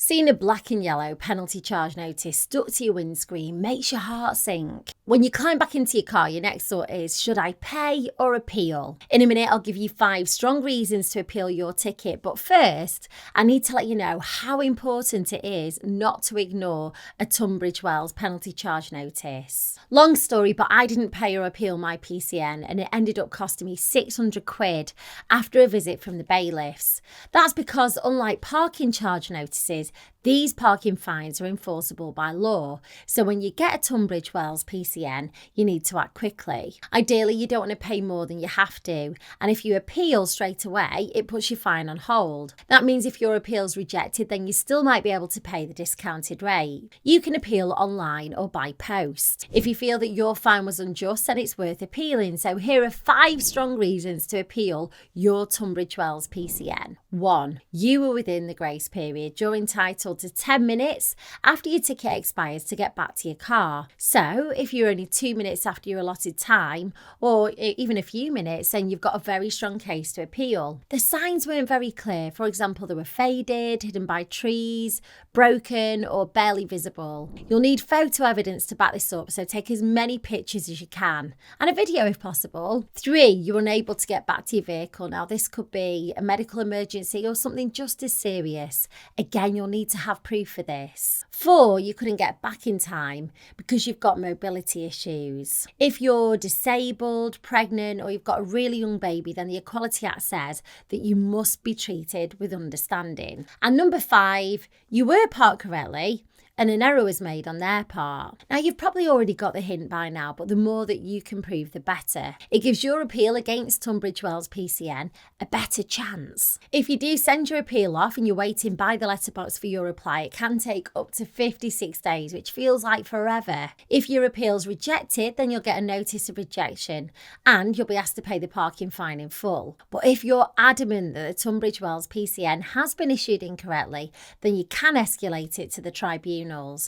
Seeing a black and yellow penalty charge notice stuck to your windscreen makes your heart sink. When you climb back into your car, your next thought is, should I pay or appeal? In a minute, I'll give you 5 strong reasons to appeal your ticket. But first, I need to let you know how important it is not to ignore a Tunbridge Wells penalty charge notice. Long story, but I didn't pay or appeal my PCN and it ended up costing me £600 after a visit from the bailiffs. That's because unlike parking charge notices, these parking fines are enforceable by law, so when you get a Tunbridge Wells PCN, you need to act quickly. Ideally, you don't want to pay more than you have to, and if you appeal straight away, it puts your fine on hold. That means if your appeal's rejected, then you still might be able to pay the discounted rate. You can appeal online or by post. If you feel that your fine was unjust, then it's worth appealing, so here are 5 strong reasons to appeal your Tunbridge Wells PCN. 1. You were within the grace period. You're entitled to 10 minutes after your ticket expires to get back to your car. So if you're only 2 minutes after your allotted time, or even a few minutes, then you've got a very strong case to appeal. The signs weren't very clear. For example, they were faded, hidden by trees, broken, or barely visible. You'll need photo evidence to back this up, so take as many pictures as you can, and a video if possible. 3, you're unable to get back to your vehicle. Now, this could be a medical emergency or something just as serious. Again, you'll need to have proof for this. 4, you couldn't get back in time because you've got mobility issues. If you're disabled, pregnant, or you've got a really young baby, then the Equality Act says that you must be treated with understanding. And number 5, you were parked correctly and an error was made on their part. Now, you've probably already got the hint by now, but the more that you can prove, the better. It gives your appeal against Tunbridge Wells PCN a better chance. If you do send your appeal off and you're waiting by the letterbox for your reply, it can take up to 56 days, which feels like forever. If your appeal's rejected, then you'll get a notice of rejection and you'll be asked to pay the parking fine in full. But if you're adamant that the Tunbridge Wells PCN has been issued incorrectly, then you can escalate it to the tribunal.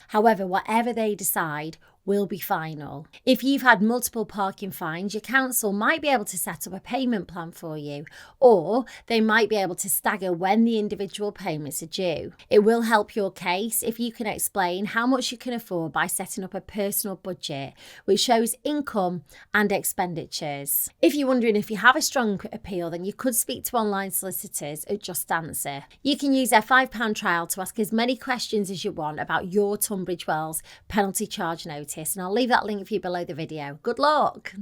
However, whatever they decide will be final. If you've had multiple parking fines, your council might be able to set up a payment plan for you, or they might be able to stagger when the individual payments are due. It will help your case if you can explain how much you can afford by setting up a personal budget, which shows income and expenditures. If you're wondering if you have a strong appeal, then you could speak to online solicitors at JustAnswer. You can use their £5 trial to ask as many questions as you want about your Tunbridge Wells penalty charge notice, and I'll leave that link for you below the video. Good luck!